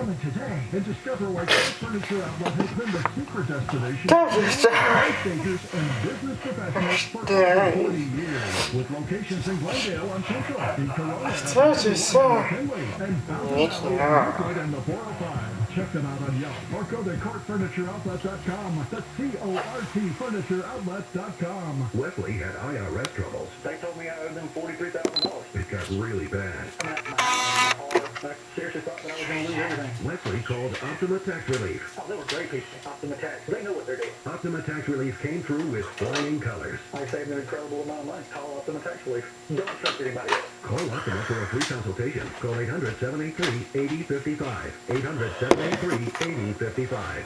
coming today and discover why Furniture Outlet has been the secret destination That for is landscapers and business professionals for over 40 years. With locations in Glendale on Central, in Corona, Kinley, and Fountain Valley, Euclid, and the 405. Check them out on Yelp or go to CourtFurnitureOutlet.com. That's CORTFurnitureOutlet.com. Wesley had IRS troubles. They told me I owed them $43,000. It got really bad. I seriously thought that I was going to lose everything. Wesley called Optima Tax Relief. Oh, they were great people. Optima Tax. They know what they're doing. Optima Tax Relief came through with flying colors. I saved an incredible amount of money. Call Optima Tax Relief. Don't trust anybody else. Call Optima for a free consultation. Call 800-783-8055. 800-783-8055.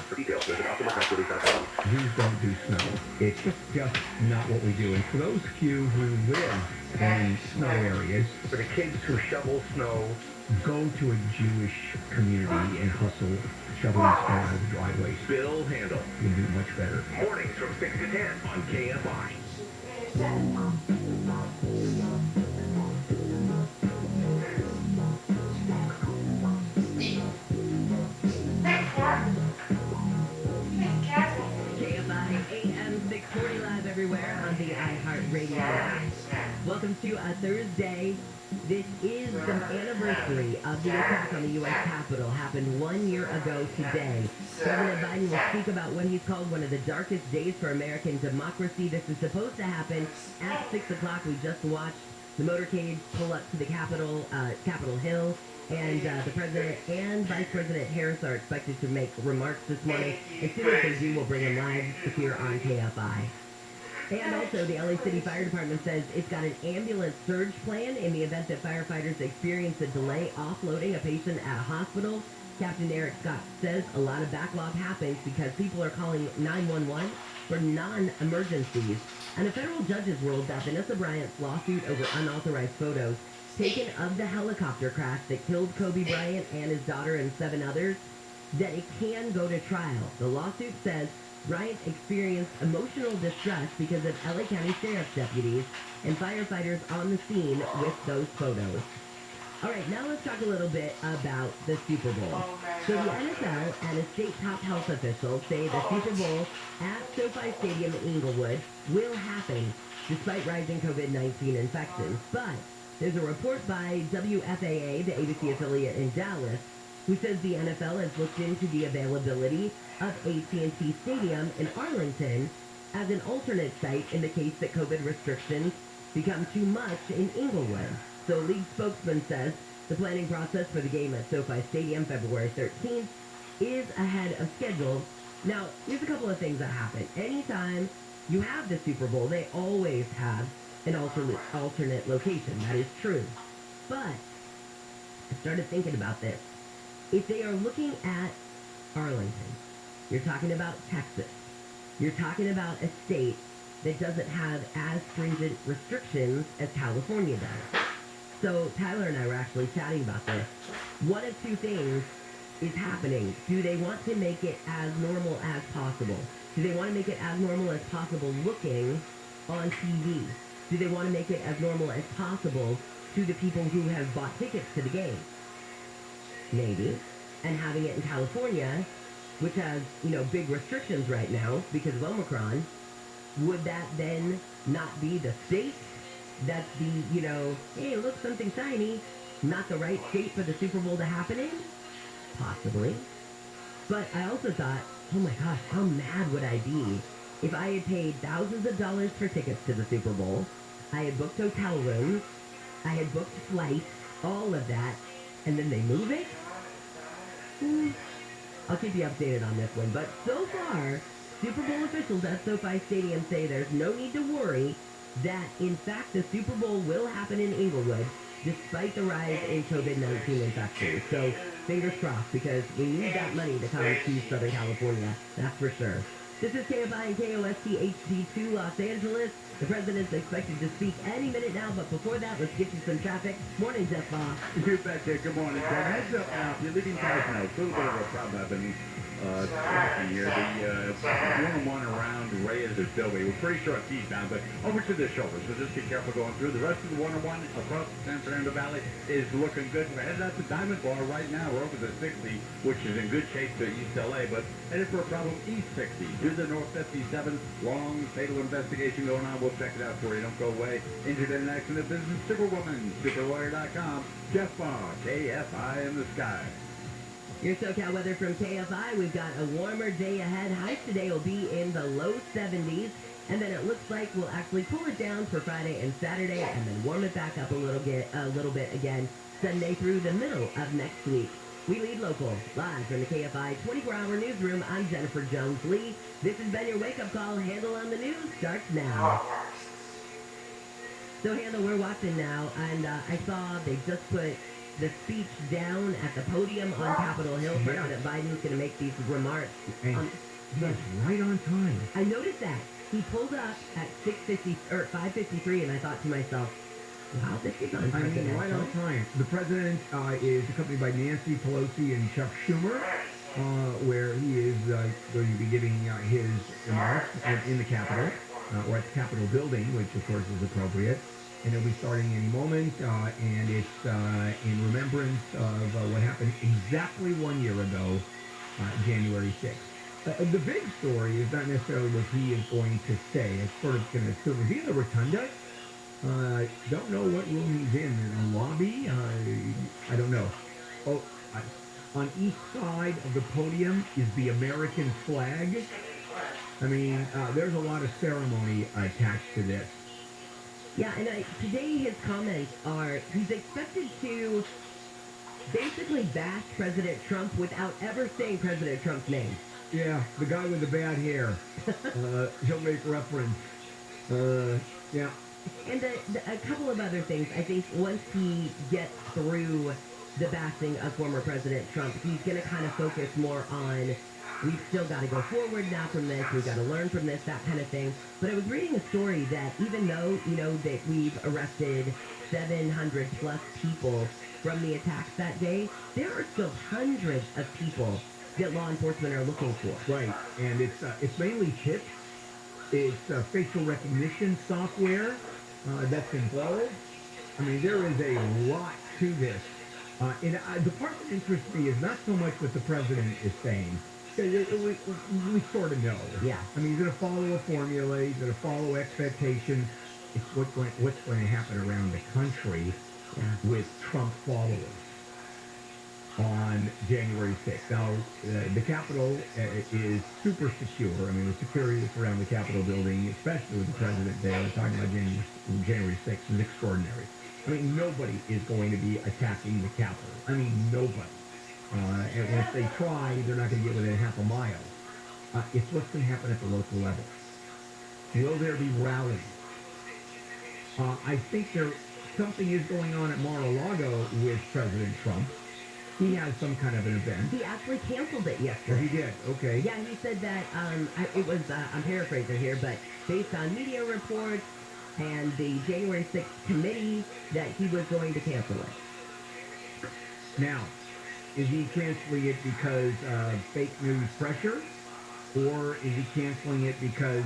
For details, visit OptimaTaxRelief.com. We don't do snow. It's just not what we do. And for those few who live in snow areas, For the kids who shovel snow, go to a Jewish community and hustle shoveling snow out of the driveways. Bill Handel. You'll do much better. Mornings from 6 to 10 on KFI. KFI AM 640 live everywhere on the iHeartRadio app. Welcome to a Thursday. This is the anniversary of the attack on the U.S. Capitol. Happened 1 year ago today. President Biden will speak about what he's called one of the darkest days for American democracy. This is supposed to happen at 6 o'clock. We just watched the motorcade pull up to the Capitol Hill. And the President and Vice President Harris are expected to make remarks this morning. As soon as they do, we'll bring them live here on KFI. And also, the LA City Fire Department says it's got an ambulance surge plan in the event that firefighters experience a delay offloading a patient at a hospital. Captain Eric Scott says a lot of backlog happens because people are calling 911 for non-emergencies. And a federal judge has ruled that Vanessa Bryant's lawsuit over unauthorized photos taken of the helicopter crash that killed Kobe Bryant and his daughter and 7 others, that it can go to trial. The lawsuit says Bryant experienced emotional distress because of LA County Sheriff's deputies and firefighters on the scene with those photos. All right, now let's talk a little bit about the Super Bowl. So the NFL and a state top health official say the Super Bowl at SoFi Stadium in Inglewood will happen despite rising COVID-19 infections. But there's a report by WFAA, the ABC affiliate in Dallas, who says the NFL has looked into the availability of AT&T Stadium in Arlington as an alternate site in the case that COVID restrictions become too much in Inglewood. So league spokesman says the planning process for the game at SoFi Stadium February 13th is ahead of schedule. Now, here's a couple of things that happen. Anytime you have the Super Bowl, they always have an alternate location. That is true. But I started thinking about this. If they are looking at Arlington, you're talking about Texas. You're talking about a state that doesn't have as stringent restrictions as California does. So Tyler and I were actually chatting about this. One of two things is happening. Do they want to make it as normal as possible? Do they want to make it as normal as possible looking on TV? Do they want to make it as normal as possible to the people who have bought tickets to the game? Maybe. And having it in California, which has, big restrictions right now because of Omicron, would that then not be the state that's the, hey, look, something shiny, not the right state for the Super Bowl to happen in? Possibly. But I also thought, oh my gosh, how mad would I be if I had paid thousands of dollars for tickets to the Super Bowl, I had booked hotel rooms, I had booked flights, all of that, and then they move it? I'll keep you updated on this one. But so far, Super Bowl officials at SoFi Stadium say there's no need to worry that, in fact, the Super Bowl will happen in Inglewood despite the rise in COVID-19 infections. So fingers crossed, because we need that money to come to Southern California. That's for sure. This is KFI and KOST HD2 Los Angeles. The president's expected to speak any minute now, but before that, let's get you some traffic. Morning, Jeff Boss. Good back there. Good morning, Ted. Heads up now. If you're leaving town now, it's a little bit of a problem happening tracking here. The one-on-one around Reyes is still. We're pretty sure it's eastbound, but over to the shoulder. So just be careful going through. The rest of the one-on-one across the San Fernando Valley is looking good. We're headed out to Diamond Bar right now. We're over the 60, which is in good shape to East LA, but headed for a problem East 60. To the North 57, long fatal investigation going on. We'll check it out for you. Don't go away. Injured in an accident. This is Superwoman, superlawyer.com. Jeff Barr, KFI in the sky. Your SoCal weather from KFI. We've got a warmer day ahead. Highs today will be in the low 70s. And then it looks like we'll actually cool it down for Friday and Saturday and then warm it back up a little bit again Sunday through the middle of next week. We lead local. Live from the KFI 24-hour newsroom, I'm Jennifer Jones-Lee. This has been your wake-up call. Handle on the news starts now. So, Handle, we're watching now, and I saw they just put the speech down at the podium on Capitol Hill. President Biden's going to make these remarks. And that's right on time. I noticed that. He pulled up at 5:53, and I thought to myself, wow, this is unprecedented. I mean, right on time. The president is accompanied by Nancy Pelosi and Chuck Schumer, where he is going to be giving his remarks in the Capitol, or at the Capitol building, which of course is appropriate. And it'll be starting any moment, and it's in remembrance of what happened exactly 1 year ago, January 6th. The big story is not necessarily what he is going to say. It's sort of going to assume, is he in the rotunda? Don't know what room he's in the lobby? I don't know. Oh, on each side of the podium is the American flag. I mean, there's a lot of ceremony attached to this. Yeah, and today his comments are, he's expected to basically bash President Trump without ever saying President Trump's name. Yeah, the guy with the bad hair. He'll make reference. Yeah. And a couple of other things. I think once he gets through the bashing of former President Trump, he's going to kind of focus more on, we've still got to go forward now from this, we've got to learn from this, that kind of thing. But I was reading a story that even though, that we've arrested 700 plus people from the attacks that day, there are still hundreds of people that law enforcement are looking for. Right, and it's mainly chips. It's facial recognition software that's involved. I mean, there is a lot to this. And the part that interests me is not so much what the president is saying. We sort of know. Yeah. I mean, he's going to follow a formula. He's going to follow expectations. It's what's going to happen around the country with Trump followers on January 6th. Now, the Capitol is super secure. I mean, the security that's around the Capitol building, especially with the president there, talking about January 6th, is extraordinary. I mean, nobody is going to be attacking the Capitol. I mean, nobody. And if they try, they're not going to get within half a mile. It's what's going to happen at the local level. Will there be rallies? I think something is going on at Mar-a-Lago with President Trump. He has some kind of an event. He actually canceled it yesterday. Oh, he did? Okay. Yeah, he said that, it was, I'm paraphrasing here, but based on media reports and the January 6th committee, that he was going to cancel it. Now, is he canceling it because of fake news pressure? Or is he canceling it because,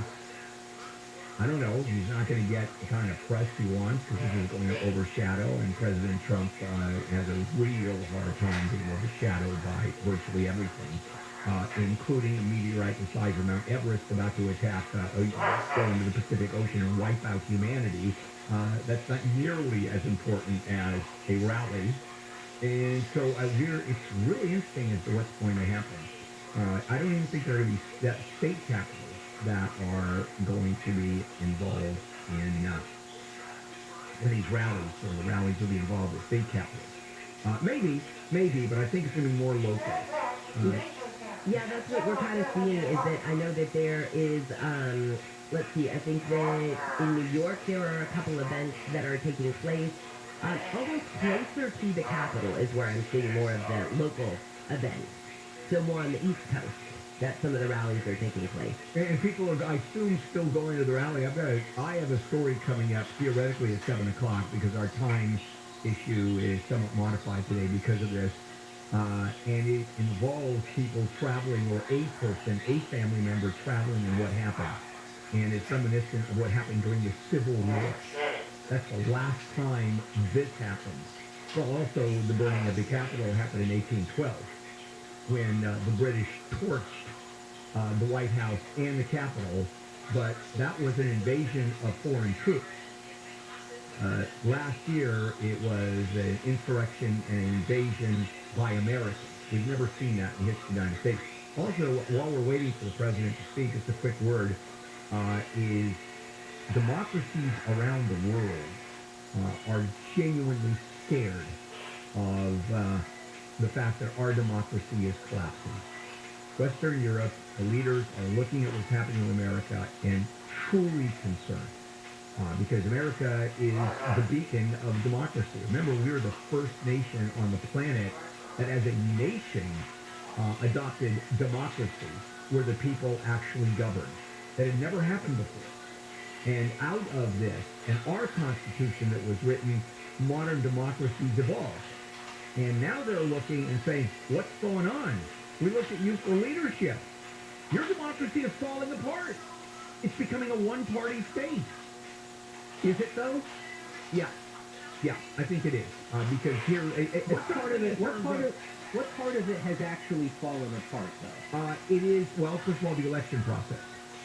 I don't know, he's not going to get the kind of press he wants because this is going to overshadow, and President Trump has a real hard time being overshadowed by virtually everything, including a meteorite the size of Mount Everest about to attack, go into the Pacific Ocean and wipe out humanity. That's not nearly as important as a rally. And so it's really interesting as to what's going to happen. I don't even think there are going to be state capitals that are going to be involved in these rallies. So the rallies will be involved with state capitals. Maybe, but I think it's going to be more local. Yeah, that's what we're kind of seeing is that I know that there is, let's see, I think that in New York there are a couple events that are taking place. Almost closer to the Capitol is where I'm seeing more of the local events. So more on the East Coast that some of the rallies are taking place. And people are, I assume, still going to the rally. I have a story coming up theoretically at 7 o'clock because our time issue is somewhat modified today because of this. And it involves people traveling, or a person, a family member traveling, and what happened. And it's reminiscent of what happened during the Civil War. That's the last time this happened. Well, also the burning of the Capitol happened in 1812, when the British torched the White House and the Capitol, but that was an invasion of foreign troops. Last year, it was an insurrection and an invasion by Americans. We've never seen that in the history of the United States. Also, while we're waiting for the president to speak, just a quick word, is democracies around the world are genuinely scared of the fact that our democracy is collapsing. Western Europe, the leaders are looking at what's happening in America and truly concerned. Because America is the beacon of democracy. Remember, we were the first nation on the planet that as a nation adopted democracy, where the people actually governed. That had never happened before. And out of this, and our Constitution that was written, modern democracies evolved. And now they're looking and saying, what's going on? We look at you for leadership. Your democracy is falling apart. It's becoming a one-party state. Is it though? Yeah, I think it is. Because here, What part of it has actually fallen apart, though? it is, well, first of all, the election process,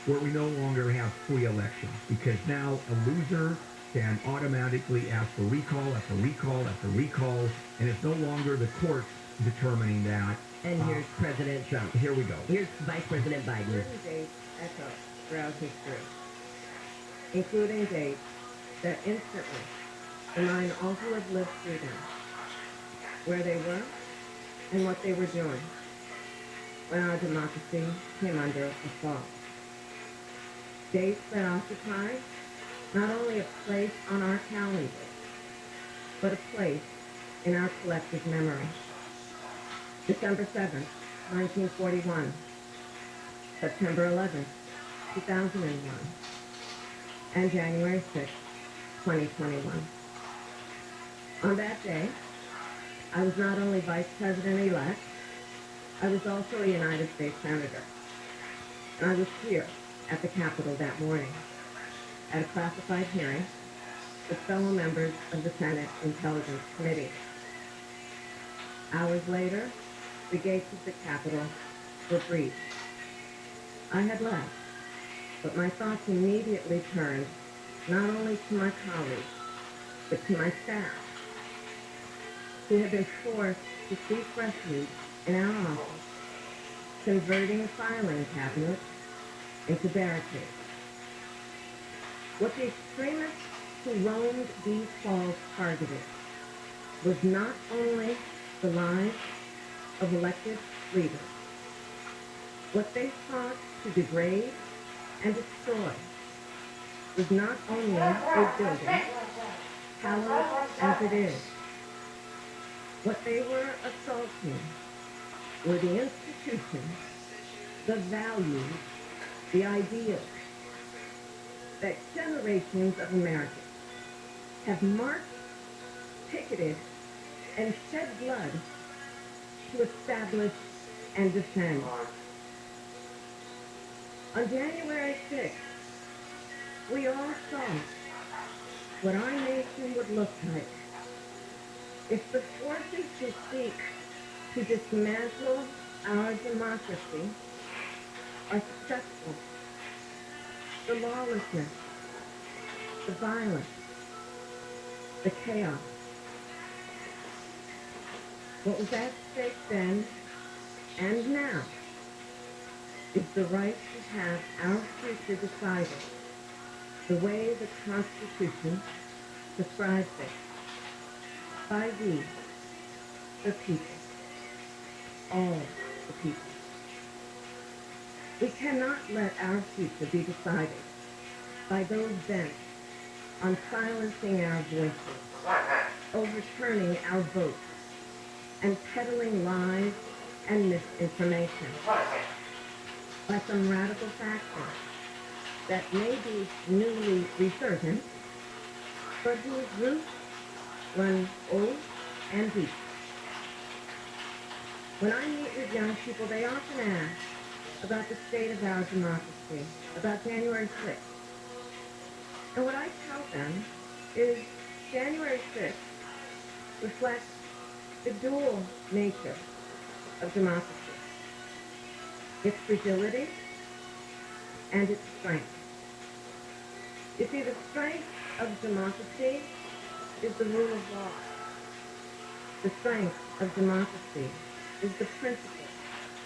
where we no longer have free elections, because now a loser can automatically ask for recall after recall after recall, and it's no longer the courts determining that. And here's President Trump. Here we go. Here's Vice President Biden. Certain dates echo throughout history, including dates that instantly remind all who have lived through them where they were and what they were doing when our democracy came under assault. Dates that occupy not only a place on our calendar, but a place in our collective memory. December 7th, 1941. September 11th, 2001. And January 6th, 2021. On that day, I was not only Vice President-elect, I was also a United States Senator. And I was here at the Capitol that morning at a classified hearing with fellow members of the Senate Intelligence Committee. Hours later, the gates of the Capitol were breached. I had left, but my thoughts immediately turned not only to my colleagues, but to my staff, who had been forced to seek refuge in our office, converting filing cabinets into barricades. What the extremists who roamed these halls targeted was not only the lives of elected leaders. What they sought to degrade and destroy was not only a building, hallowed as it is. What they were assaulting were the institutions, the values, the ideals that generations of Americans have marched, picketed, and shed blood to establish and defend. On January 6th, we all saw what our nation would look like if the forces who seek to dismantle our democracy are successful. The lawlessness, the violence, the chaos. What was at stake then and now is the right to have our future decided the way the Constitution describes it, by we, the people, all the people. We cannot let our future be decided by those bent on silencing our voices, overturning our votes, and peddling lies and misinformation by some radical factors that may be newly resurgent, but whose roots run old and deep. When I meet with young people, they often ask about the state of our democracy, about January 6th. And what I tell them is January 6th reflects the dual nature of democracy, its fragility and its strength. You see, the strength of democracy is the rule of law. The strength of democracy is the principle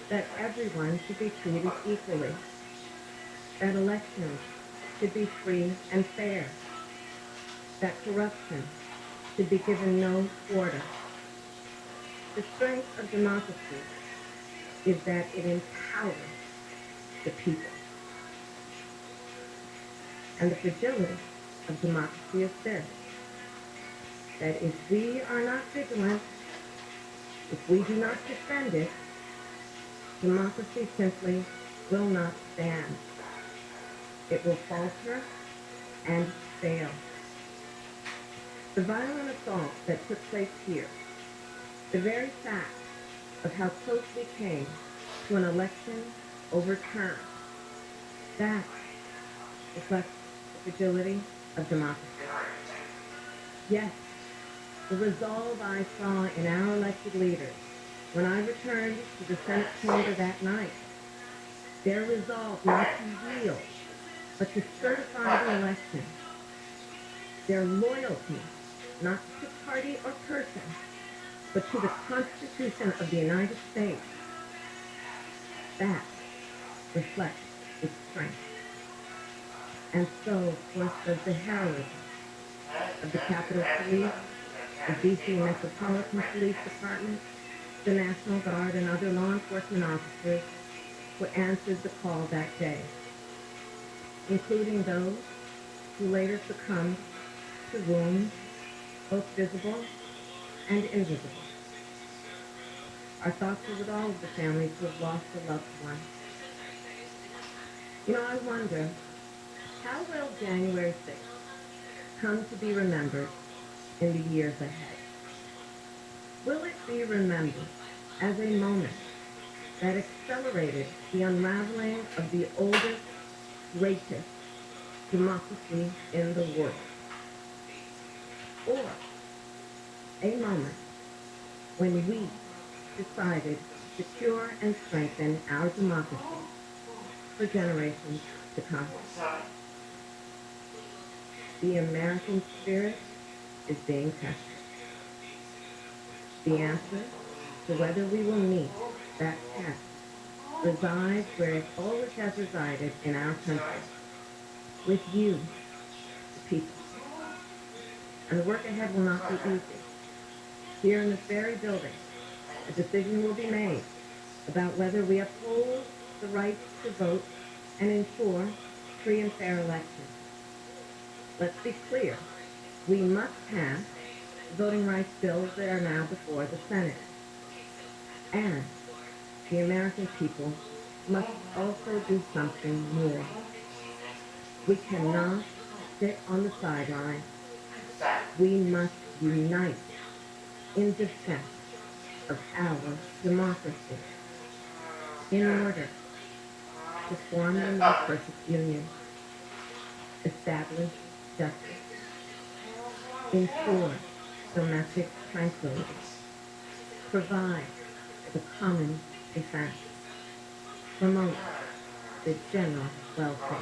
that everyone should be treated equally, that elections should be free and fair, that corruption should be given no quarter. The strength of democracy is that it empowers the people. And the fragility of democracy is this, that if we are not vigilant, if we do not defend it, democracy simply will not stand. It will falter and fail. The violent assault that took place here, the very fact of how close we came to an election overturned, that reflects the fragility of democracy. Yes, the resolve I saw in our elected leaders when I returned to the Senate chamber that night, their resolve not to yield, but to certify the election, their loyalty not to party or person, but to the Constitution of the United States, that reflects its strength. And so, of course, does the heroism of the Capitol Police, the D.C. Metropolitan Police Department, the National Guard, and other law enforcement officers who answered the call that day, including those who later succumbed to wounds, both visible and invisible. Our thoughts are with all of the families who have lost a loved one. You know, I wonder, how will January 6th come to be remembered in the years ahead? Will it be remembered as a moment that accelerated the unraveling of the oldest, greatest democracy in the world? Or a moment when we decided to secure and strengthen our democracy for generations to come? The American spirit is being tested. The answer to whether we will meet that test resides where it always has resided in our country, with you, the people. And the work ahead will not be easy. Here in this very building, a decision will be made about whether we uphold the right to vote and ensure free and fair elections. Let's be clear. We must pass the voting rights bills that are now before the Senate. And the American people must also do something more. We cannot sit on the sidelines. We must unite in defense of our democracy in order to form the most perfect union, establish justice, ensure domestic tranquility, provide the common defense, promote the general welfare,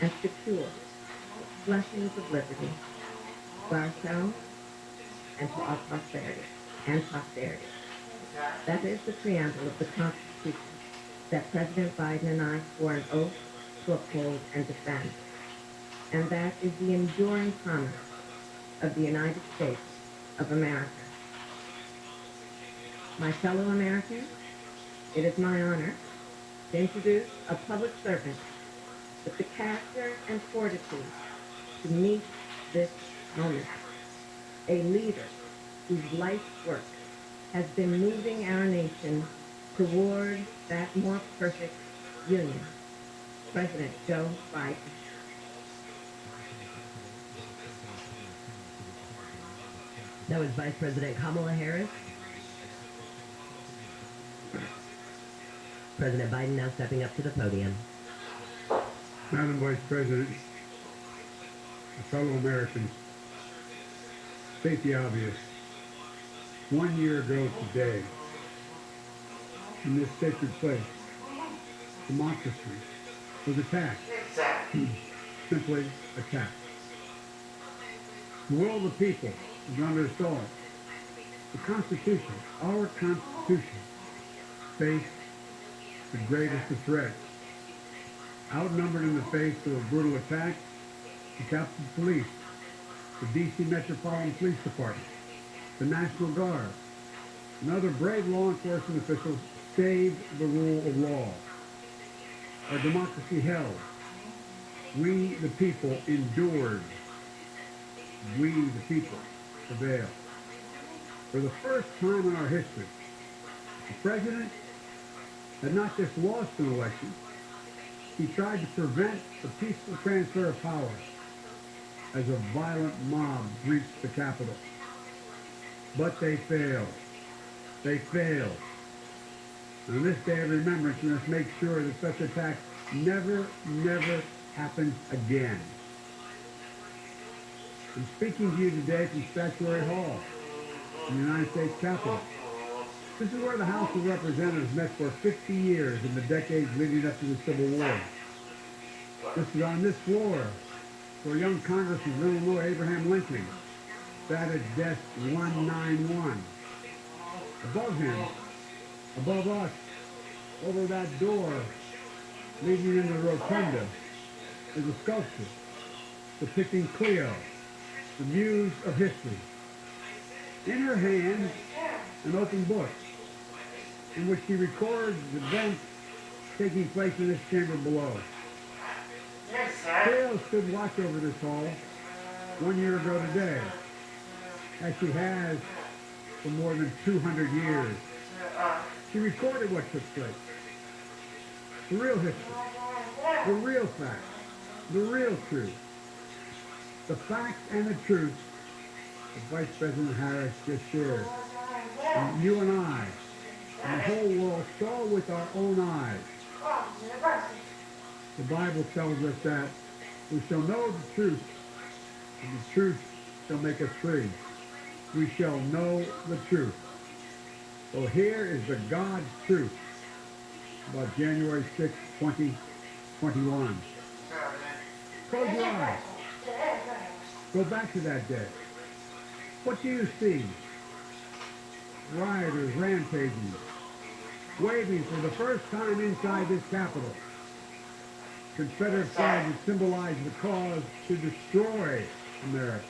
and secure the blessings of liberty for ourselves and to our posterity. That is the preamble of the Constitution that President Biden and I swore an oath to uphold and defend. And that is the enduring promise of the United States of America. My fellow Americans, it is my honor to introduce a public servant with the character and fortitude to meet this moment. A leader whose life's work has been moving our nation toward that more perfect union. President Joe Biden. That was Vice President Kamala Harris. President Biden now stepping up to the podium. Madam Vice President, fellow Americans, state the obvious. 1 year ago today, in this sacred place, democracy was attacked. Simply attacked. The will of the people is under assault. The Constitution, our Constitution, faced the greatest of threats. Outnumbered in the face of a brutal attack, the Capitol Police, the D.C. Metropolitan Police Department, the National Guard, and other brave law enforcement officials saved the rule of law. Our democracy held. We, the people, endured. We, the people, prevailed. For the first time in our history, the president had not just lost an election, he tried to prevent the peaceful transfer of power as a violent mob reached the Capitol. But they failed. They failed. And on this day of remembrance, we must make sure that such attacks never happens again. I'm speaking to you today from Statuary Hall in the United States Capitol. This is where the House of Representatives met for 50 years in the decades leading up to the Civil War. This is on this floor where young Congressman of Illinois Abraham Lincoln sat at desk 191. Above him, above us, over that door leading into the rotunda, is a sculpture depicting Cleo, the muse of history. In her hand, an open book in which she records events taking place in this chamber below. Cleo stood watch over this hall 1 year ago today, as she has for more than 200 years. She recorded what took place. The real history, the real facts, the real truth. The facts and the truth that Vice President Harris just shared. And you and I, and the whole world saw with our own eyes. The Bible tells us that we shall know the truth, and the truth shall make us free. We shall know the truth. So here is the God's truth about January 6, 2021. Close your eyes. Go back to that day. What do you see? Rioters rampaging, waving for the first time inside this Capitol. Confederate flags that symbolize the cause to destroy America,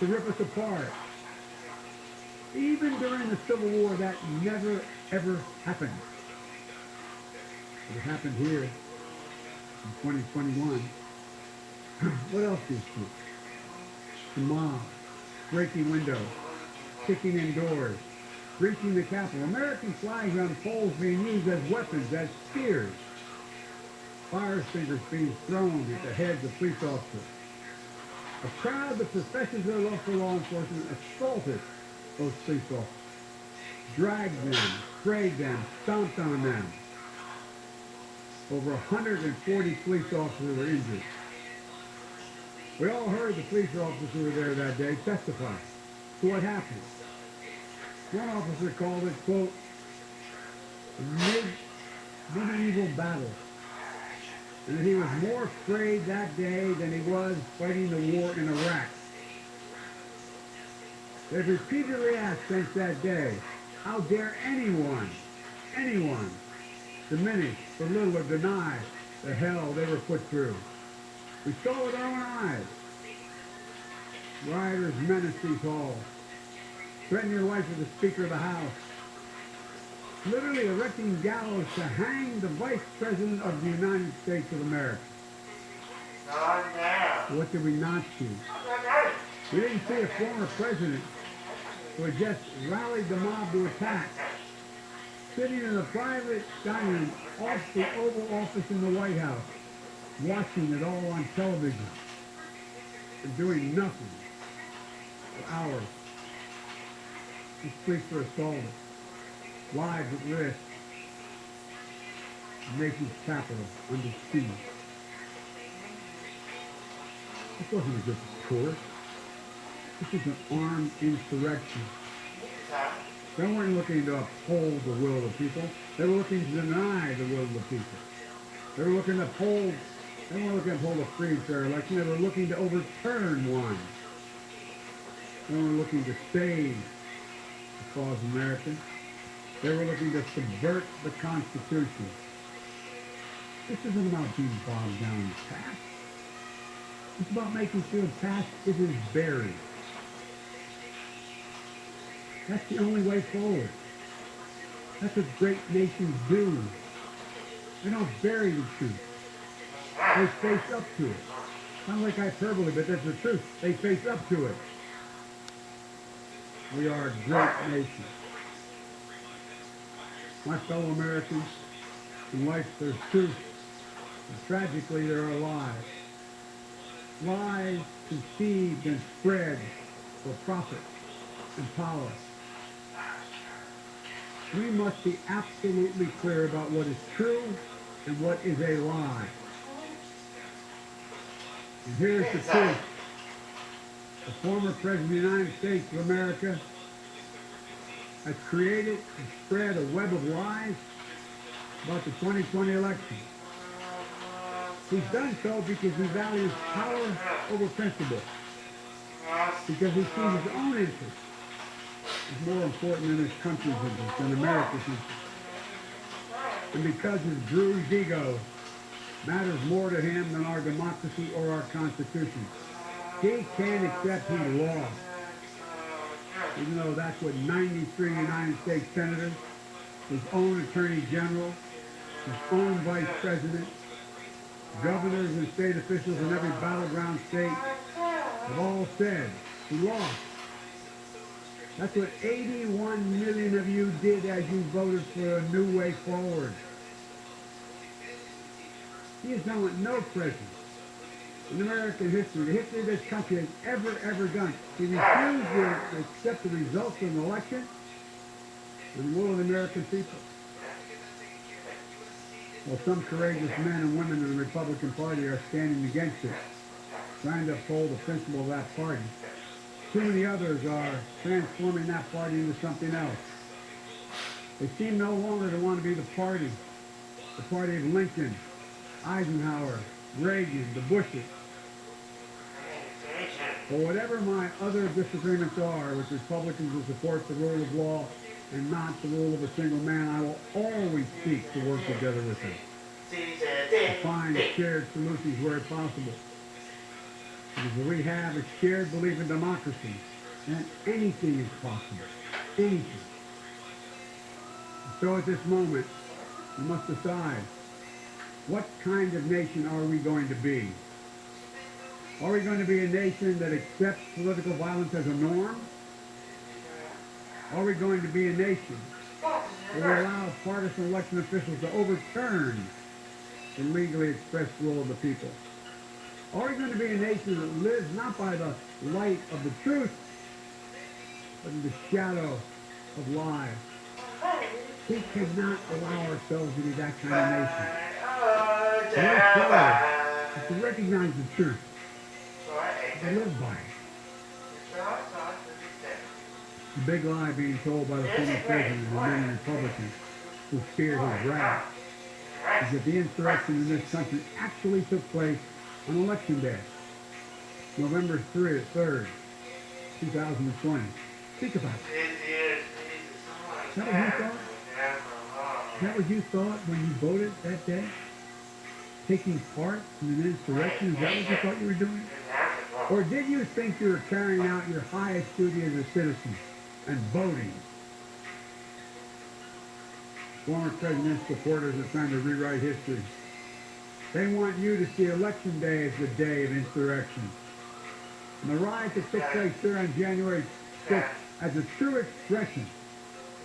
to rip us apart. Even during the Civil War, that never, ever happened. It happened here in 2021. What else is true? The mob, breaking windows, kicking in doors, breaching the Capitol. American flags on poles being used as weapons, as spears. Fire extinguishers being thrown at the heads of police officers. A crowd that professes their love for law enforcement assaulted those police officers, dragged them, sprayed them, stomped on them. Over 140 police officers were injured. We all heard the police officers who were there that day testify to what happened. One officer called it, quote, a medieval battle, and that he was more afraid that day than he was fighting the war in Iraq. They've repeatedly asked since that day, how dare anyone diminish, belittle, or deny the hell they were put through. We saw with our own eyes. Rioters menaced these halls, threatening your life with the Speaker of the House, literally erecting gallows to hang the Vice President of the United States of America. What did we not see? We didn't see a former president who had just rallied the mob to attack, sitting in a private dining room off the Oval Office in the White House, watching it all on television, and doing nothing for hours. These police were assaulted. lives at risk, the nation's capital under siege. This wasn't a good tour. This is an armed insurrection. They weren't looking to uphold the will of the people. They were looking to deny the will of the people. They were looking to uphold, they weren't looking to uphold a free and fair election. They were looking to overturn one. They were looking to save the cause of America. They were looking to subvert the Constitution. This isn't about being bogged down in the past. It's about making sure the past isn't buried. That's the only way forward. That's what great nations do. They don't bury the truth. They face up to it. Sounds like hyperbole, but that's the truth. They face up to it. We are a great nation. My fellow Americans, in life there's truth, and tragically there are lies. Lies conceived and spread for profit and power. We must be absolutely clear about what is true and what is a lie. And here's the truth. The former President of the United States of America has created and spread a web of lies about the 2020 election. He's done so because he values power over principle. Because he sees his own interests as more important than his country's interests, than America's interests. And because his bruised ego matters more to him than our democracy or our Constitution. He can't accept he lost. Even though that's what 93 United States senators, his own attorney general, his own vice president, governors and state officials in every battleground state have all said he lost. That's what 81 million of you did as you voted for a new way forward. He has done what no president in American history, the history of this country, has ever done. He refused to accept the results of an election and the will of the American people. Well, some courageous men and women in the Republican Party are standing against it, trying to uphold the principle of that party. Too many others are transforming that party into something else. They seem no longer to want to be the party of Lincoln, Eisenhower, Reagan, the Bushes. But whatever my other disagreements are with Republicans who support the rule of law and not the rule of a single man, I will always seek to work together with them to find shared solutions where possible. Because we have a shared belief in democracy, and anything is possible. Anything. So at this moment, we must decide, what kind of nation are we going to be? Are we going to be a nation that accepts political violence as a norm? Are we going to be a nation that will allow partisan election officials to overturn the legally expressed will of the people? Are we going to be a nation that lives not by the light of the truth, but in the shadow of lies? We cannot allow ourselves to be that kind of nation. The way forward is to recognize the truth, to live by it. The big lie being told by the former president and many Republicans who feared his wrath is that the insurrection in this country actually took place on Election Day, November 3rd, 2020. Think about it. Is that what you thought? Is that what you thought when you voted that day? Taking part in an insurrection? Is that what you thought you were doing? Or did you think you were carrying out your highest duty as a citizen and voting? Former president's supporters are trying to rewrite history. They want you to see Election Day as the day of insurrection. And the riot that took place here on January 6th as a true expression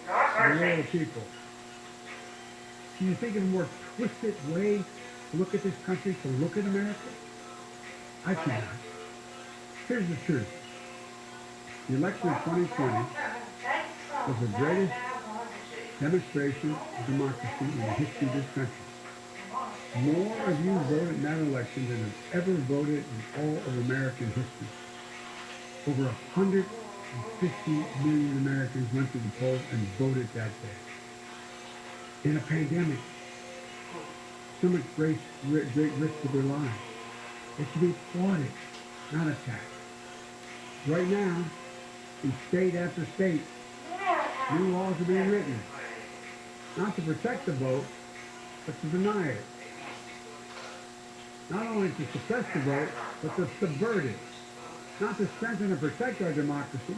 of the will of the people. Can you think of a more twisted way to look at this country, to look at America? I cannot. Here's the truth. The election of 2020 was the greatest demonstration of democracy in the history of this country. More of you voted in that election than have ever voted in all of American history. Over 150 million Americans went to the polls and voted that day. In a pandemic, some at great risk of their lives. It should be applauded, not attacked. Right now, in state after state, new laws are being written, not to protect the vote, but to deny it. Not only to suppress the vote, but to subvert it. Not to strengthen and protect our democracy,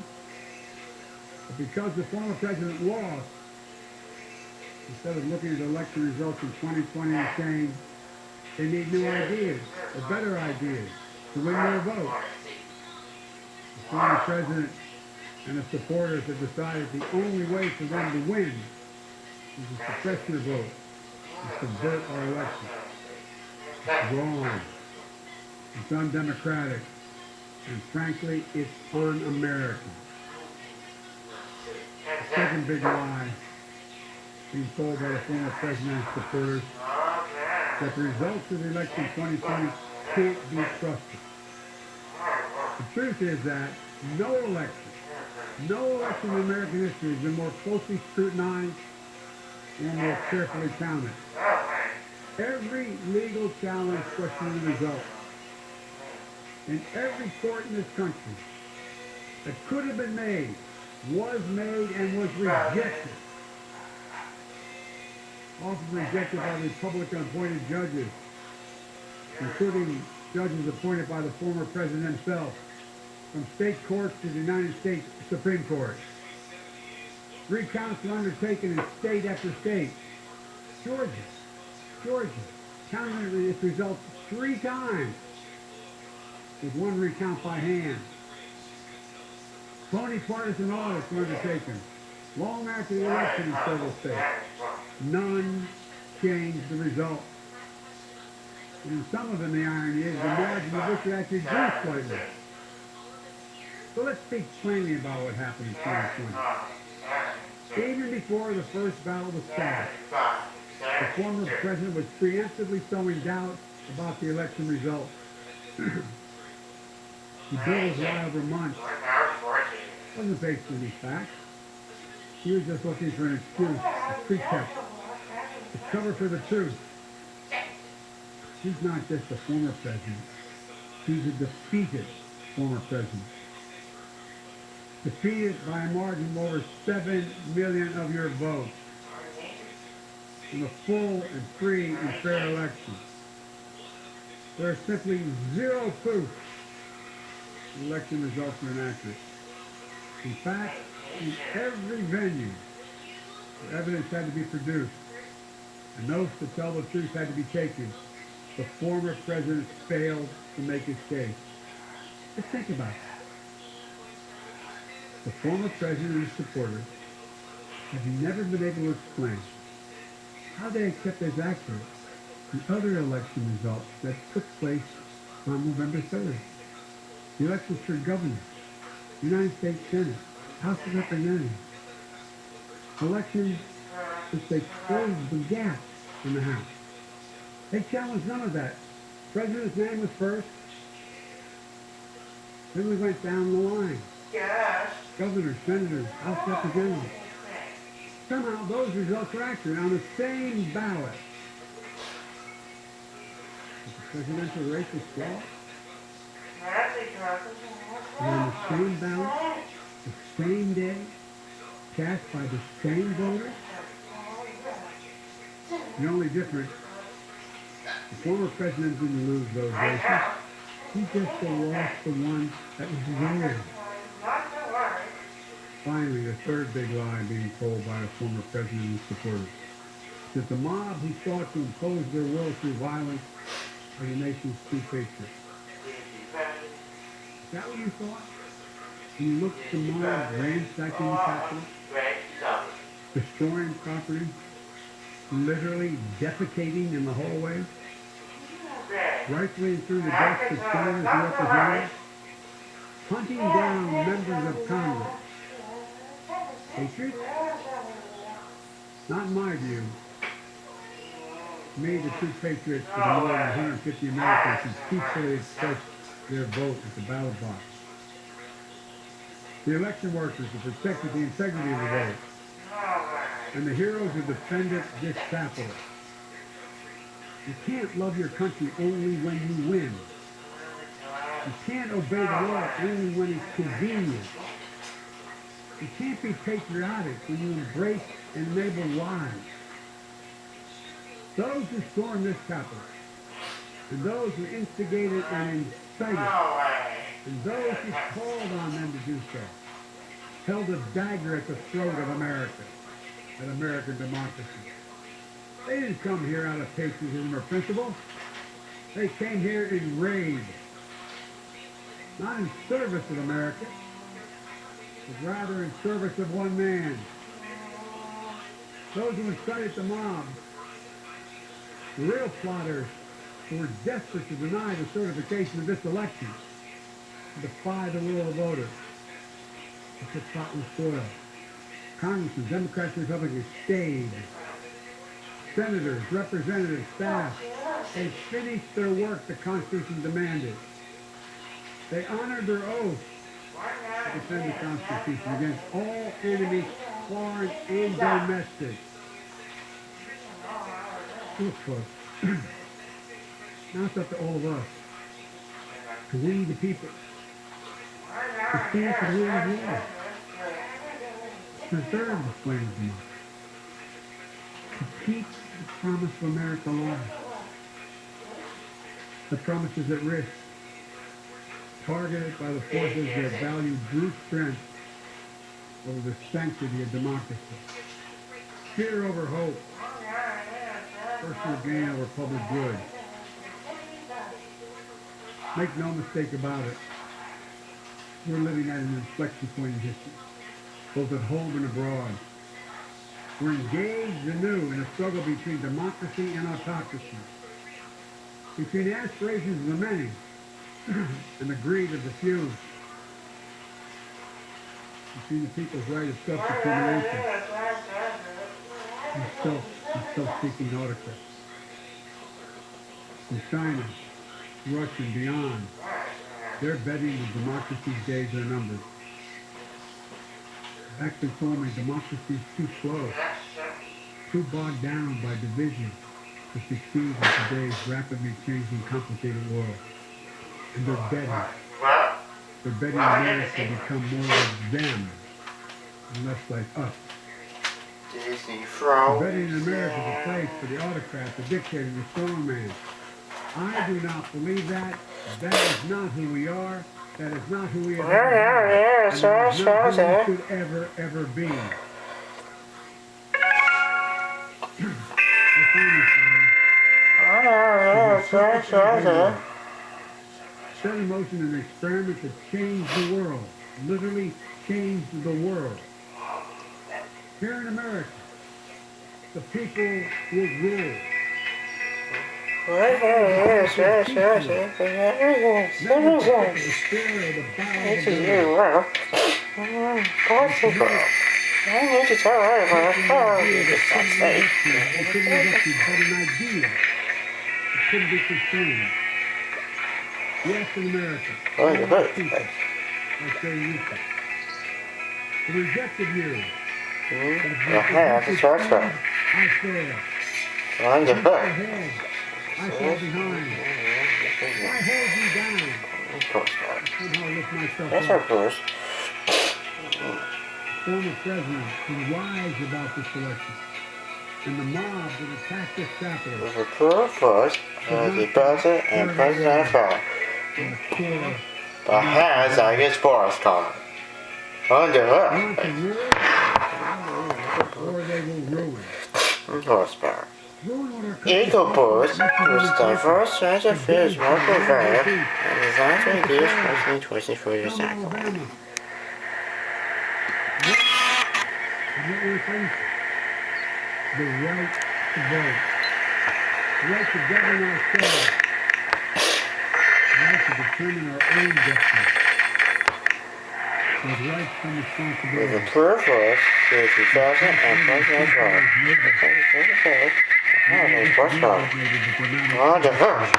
but because the former president lost, instead of looking at the election results in 2020 and saying they need new ideas or better ideas to win their vote, the former president and the supporters have decided the only way for them to win is to suppress your vote, to subvert our election. It's wrong. It's undemocratic. And frankly, it's un-American. The second big lie being told by the former president's supporters that the results of the election 2020 can't be trusted. The truth is that no election in American history has been more closely scrutinized and more carefully counted. Every legal challenge questioning the results in every court in this country that could have been made was made and was rejected. Often rejected by Republican-appointed judges, including judges appointed by the former president himself, from state courts to the United States Supreme Court. Recounts were undertaken in state after state. Georgia counted its results 3 times, with 1 recount by hand. Phony partisan audits were undertaken long after the election in several states. None changed the result. And in some of them, the irony is the margin of victory actually grew slightly. So let's speak plainly about what happened in 2020. Even before the first ballot was cast, the former president was preemptively sowing doubt about the election results. He built his lie over months. Wasn't based on these facts. He was just looking for an excuse, a pretext, to cover for the truth. He's not just a former president. He's a defeated former president. Defeated by a margin of over 7 million of your votes in a full and free and fair election. There is simply zero proof the election results were inaccurate. In fact, in every venue, the evidence had to be produced, and oaths to tell the truth had to be taken. The former president failed to make his case. Just think about that. The former president and his supporters have never been able to explain how they accept as accurate the other election results that took place on November 3rd. The elections for governor, United States Senate, House of Representatives. Elections which they closed the gap in the House. They challenged none of that. President's name was first. Then we went down the line. Governors, senators, House representatives. Somehow those results were accurate on the same ballot. But the presidential race was flawed. And on the same ballot, the same day, cast by the same voters. The only difference, the former president didn't lose those races. He just lost the one that was his. Finally, the third big lie being told by the former president and his supporters, that the mob who sought to impose their will through violence are the nation's true patriots. Is that what you thought? When you looked at the mob ransacking the Capitol, destroying property, literally defecating in the hallways, rifling through the desks of senators and representatives, hunting down members of Congress. Patriots? Not in my view. To me, the true patriots are the more than 150 Americans who peacefully expressed their vote at the ballot box. The election workers who protected the integrity of the vote. And the heroes who defended this capital. You can't love your country only when you win. You can't obey the law only when it's convenient. You can't be patriotic when you embrace and enable lies. Those who stormed this capital, and those who instigated and incited, and those who called on them to do so, held a dagger at the throat of America, and American democracy. They didn't come here out of patriotism or principle. They came here in rage. Not in service of America, but rather in service of one man. Those who incited the mob, the real plotters who were desperate to deny the certification of this election, to defy the will of the voters, to put Scotland soil. Congressmen, Democrats, Republicans stayed. Senators, representatives, staff, they finished their work the Constitution demanded. They honored their oath to defend the Constitution against all enemies, foreign and domestic. Look, folks, now it's up to all of us, to we the people, to stand for the rule of law, to preserve the flame of democracy, to keep the promise of America alive. The promise is at risk, targeted by the forces that value brute strength over the sanctity of democracy. Fear over hope, personal gain over public good. Make no mistake about it, we're living at an inflection point in history, both at home and abroad. We're engaged anew in a struggle between democracy and autocracy, between the aspirations of the many and the greed of the few, between the people's right of self-determination and self-seeking autocrats. In China, Russia, and beyond, they're betting that democracy's days are numbered. Actually told me democracy is too slow, too bogged down by division to succeed in today's rapidly changing, complicated world. And they're betting America to become more like them and less like us. They're betting America is a place for the autocrat, the dictator, the strongman. I do not believe that. That is not who we are. That is not who we are. And that is not who we should ever be. Set in motion an experiment that changed the world. Literally changed the world. Here in America, the people will rule. Yes, in America. The rejected view. I fail. I fall behind. I hold you down. Somehow lift myself up. Former president was wise about this election. And the mob that attacked this capital. The poor first, the president and president fell. The hands I get sports car. Under Want to rule, or they will ruin. horsepower. Ruin what our country Eagle Boost was the first stretch of fish local verb and designed to reduce personally twisting for your cycle. Alabama. And what we're facing. The right to vote. The right to govern ourselves. The right to determine our own destiny. with rights and With responsibilities. approved list to 2025. Oh, there's bus stop. Oh, the bus.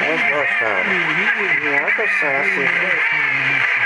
There's bus stop. Yeah, I could say I see.